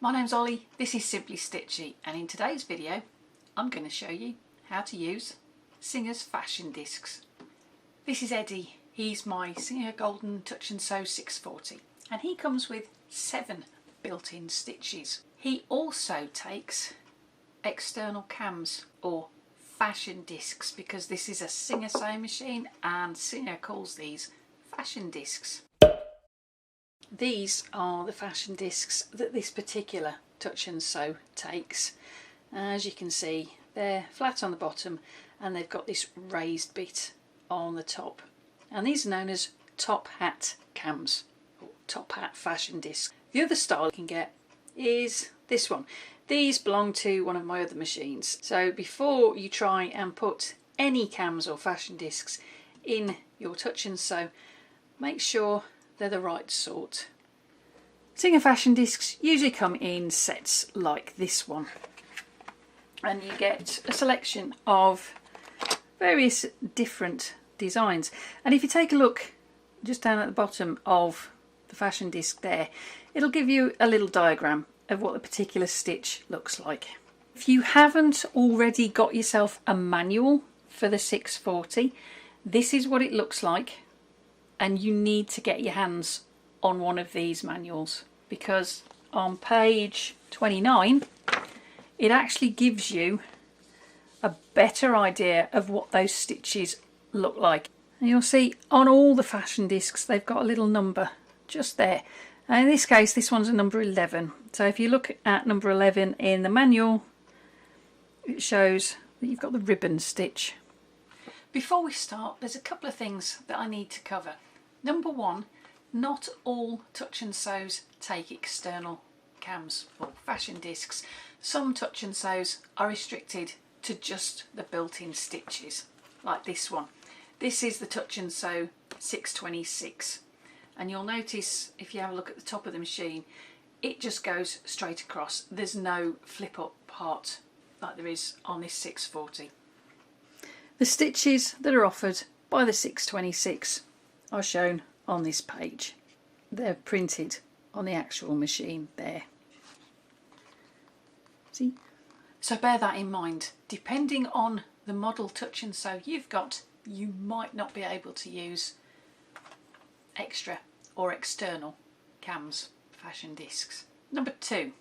My name's Ollie, this is SimplyStitchy, and in today's video I'm going to show you how to use Singer's fashion discs. This is Eddie, he's my Singer Golden Touch and Sew 640 and he comes with 7 built-in stitches. He also takes external cams or fashion discs because this is a Singer sewing machine and Singer calls these fashion discs. These are the fashion discs that this particular Touch and Sew takes. As you can see, they're flat on the bottom and they've got this raised bit on the top. And these are known as top hat cams, or top hat fashion discs. The other style you can get is this one. These belong to one of my other machines. So before you try and put any cams or fashion discs in your Touch and Sew, make sure they're the right sort. Singer fashion discs usually come in sets like this one, and you get a selection of various different designs. And if you take a look just down at the bottom of the fashion disc there, it'll give you a little diagram of what the particular stitch looks like. If you haven't already got yourself a manual for the 640, this is what it looks like. And you need to get your hands on one of these manuals because on page 29 it actually gives you a better idea of what those stitches look like. And you'll see on all the fashion discs they've got a little number just there. And in this case this one's a number 11. So if you look at number 11 in the manual, it shows that you've got the ribbon stitch. Before we start, there's a couple of things that I need to cover. Number one, not all Touch and Sews take external cams or fashion discs. Some Touch and Sews are restricted to just the built-in stitches, like this one. This is the Touch and Sew 626, and you'll notice if you have a look at the top of the machine, it just goes straight across. There's no flip-up part like there is on this 640. The stitches that are offered by the 626 are shown on this page. They're printed on the actual machine there. See? So bear that in mind. Depending on the model Touch and Sew you've got, you might not be able to use extra or external cams, fashion discs. Number 2.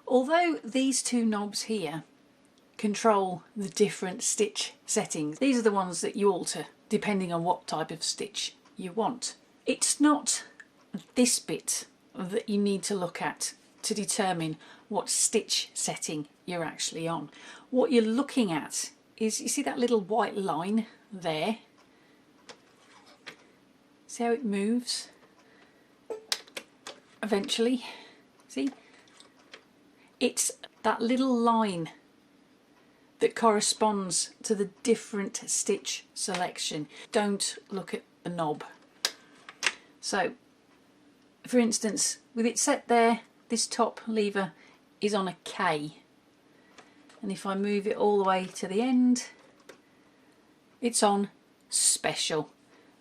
Although these 2 knobs here control the different stitch settings, these are the ones that you alter depending on what type of stitch you want. It's not this bit that you need to look at to determine what stitch setting you're actually on. What you're looking at is, you see that little white line there? See how it moves eventually? See? It's that little line that corresponds to the different stitch selection. Don't look at the knob. So, for instance, with it set there, this top lever is on a K. And if I move it all the way to the end, it's on special.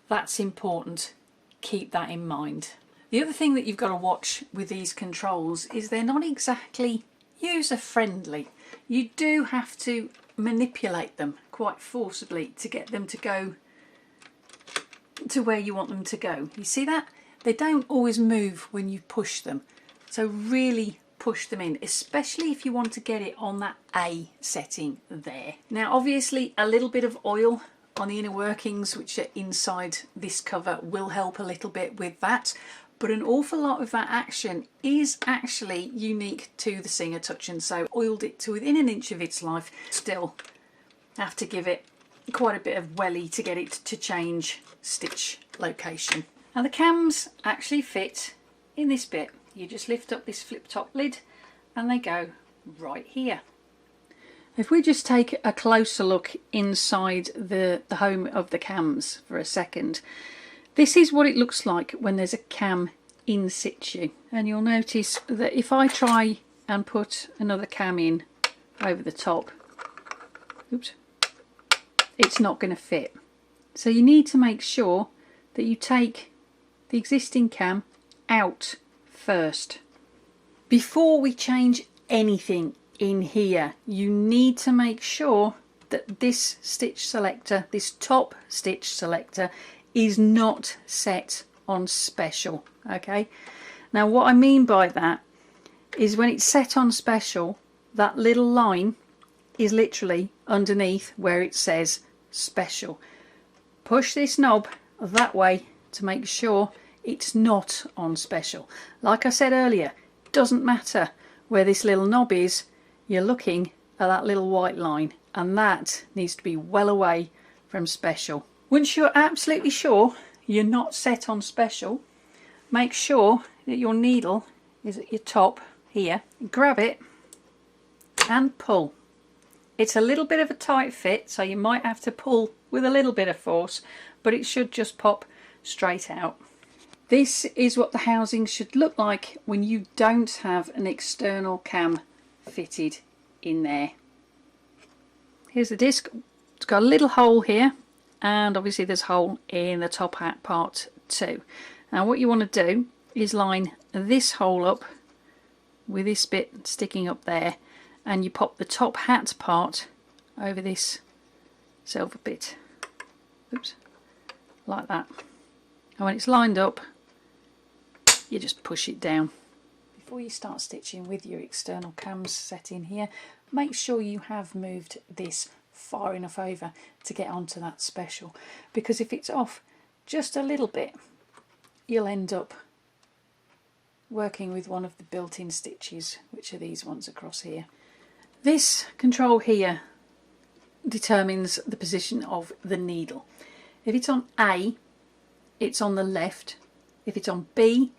That's important. Keep that in mind. The other thing that you've got to watch with these controls is they're not exactly user-friendly. You do have to manipulate them quite forcibly to get them to go to where you want them to go. You see that? They don't always move when you push them. So really push them in, especially if you want to get it on that A setting there. Now obviously a little bit of oil on the inner workings which are inside this cover will help a little bit with that. But an awful lot of that action is actually unique to the Singer Touch and Sew. Oiled it to within an inch of its life. Still have to give it quite a bit of welly to get it to change stitch location. Now the cams actually fit in this bit. You just lift up this flip top lid and they go right here. If we just take a closer look inside the home of the cams for a second, this is what it looks like when there's a cam in situ. And you'll notice that if I try and put another cam in over the top, oops, it's not going to fit. So you need to make sure that you take the existing cam out first. Before we change anything in here, you need to make sure that this stitch selector, this top stitch selector, is not set on special. Okay, now what I mean by that is when it's set on special, that little line is literally underneath where it says special. Push this knob that way to make sure it's not on special. Like I said earlier, it doesn't matter where this little knob is, you're looking at that little white line, and that needs to be well away from special. Once you're absolutely sure you're not set on special, make sure that your needle is at your top here. Grab it and pull. It's a little bit of a tight fit, so you might have to pull with a little bit of force, but it should just pop straight out. This is what the housing should look like when you don't have an external cam fitted in there. Here's the disc. It's got a little hole here, and obviously there's a hole in the top hat part too. Now what you want to do is line this hole up with this bit sticking up there, and you pop the top hat part over this silver bit. Oops, like that. And when it's lined up, you just push it down. Before you start stitching with your external cams set in here, make sure you have moved this far enough over to get onto that special, because if it's off just a little bit, you'll end up working with one of the built-in stitches, which are these ones across here. This control here determines the position of the needle. If it's on A, it's on the left. If it's on B,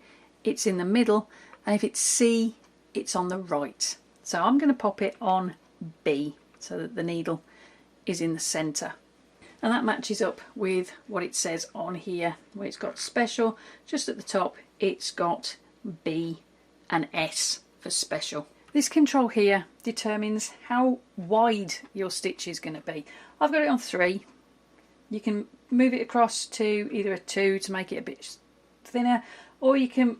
it's in the middle, and if it's C, it's on the right. So I'm going to pop it on B so that the needle is in the centre, and that matches up with what it says on here, where it's got special just at the top. It's got B and S for special. This control here determines how wide your stitch is going to be. I've got it on 3. You can move it across to either a 2 to make it a bit thinner, or you can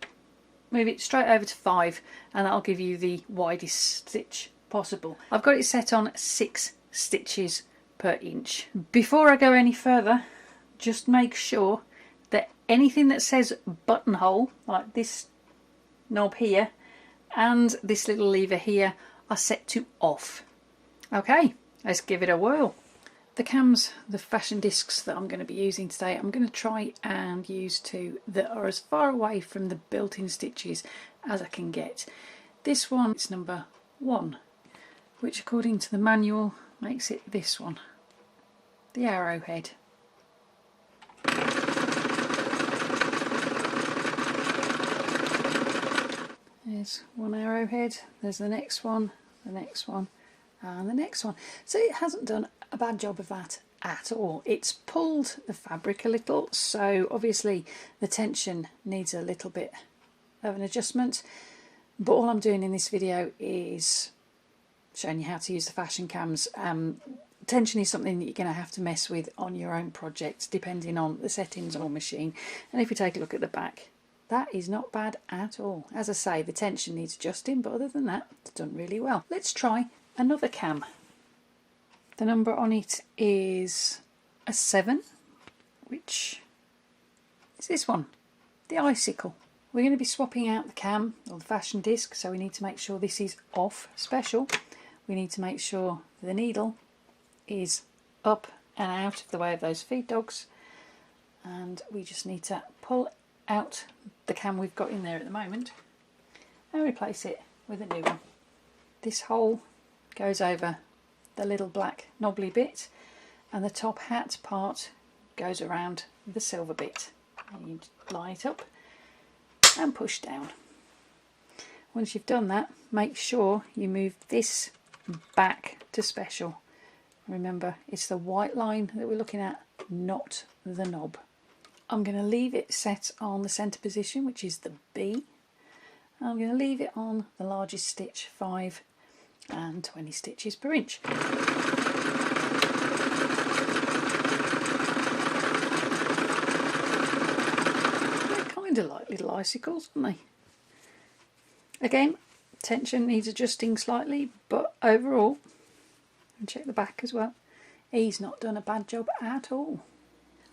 move it straight over to 5, and that'll give you the widest stitch possible. I've got it set on 6 stitches per inch. Before I go any further, just make sure that anything that says buttonhole, like this knob here and this little lever here, are set to off. Okay, let's give it a whirl. The cams, the fashion discs that I'm going to be using today, I'm going to try and use 2 that are as far away from the built-in stitches as I can get. This one is number 1, which according to the manual makes it this one, the arrowhead. There's one arrowhead, there's the next one, and the next one. So it hasn't done a bad job of that at all. It's pulled the fabric a little, so obviously the tension needs a little bit of an adjustment, but all I'm doing in this video is showing you how to use the fashion cams. Tension is something that you're going to have to mess with on your own project depending on the settings or machine. And if you take a look at the back, that is not bad at all. As I say, the tension needs adjusting, but other than that, it's done really well. Let's try another cam. The number on it is a 7, which is this one, the icicle. We're going to be swapping out the cam, or the fashion disc, so we need to make sure this is off special. We need to make sure the needle is up and out of the way of those feed dogs, and we just need to pull out the cam we've got in there at the moment and replace it with a new one. This hole goes over the little black knobbly bit, and the top hat part goes around the silver bit, and you line it up and push down. Once you've done that, make sure you move this back to special. Remember, it's the white line that we're looking at, not the knob. I'm going to leave it set on the centre position, which is the B. I'm going to leave it on the largest stitch, 5 and 20 stitches per inch. They kind of like little icicles, aren't they? Again, Tension needs adjusting slightly, but overall, and check the back as well, he's not done a bad job at all.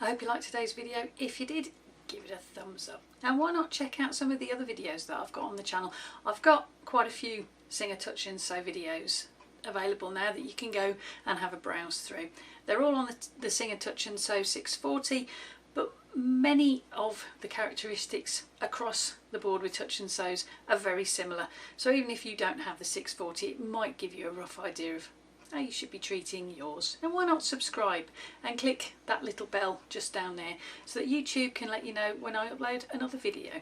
I hope you liked today's video. If you did, give it a thumbs up. And why not check out some of the other videos that I've got on the channel. I've got quite a few Singer Touch and Sew videos available now that you can go and have a browse through. They're all on the Singer Touch and Sew 640, but many of the characteristics across the board with touch and sews are very similar. So even if you don't have the 640, it might give you a rough idea of how you should be treating yours. And why not subscribe and click that little bell just down there so that YouTube can let you know when I upload another video.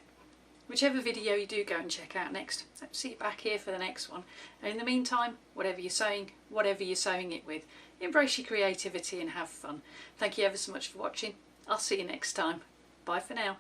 Whichever video you do go and check out next, I'll see you back here for the next one. And in the meantime, whatever you're sewing it with, embrace your creativity and have fun. Thank you ever so much for watching. I'll see you next time. Bye for now.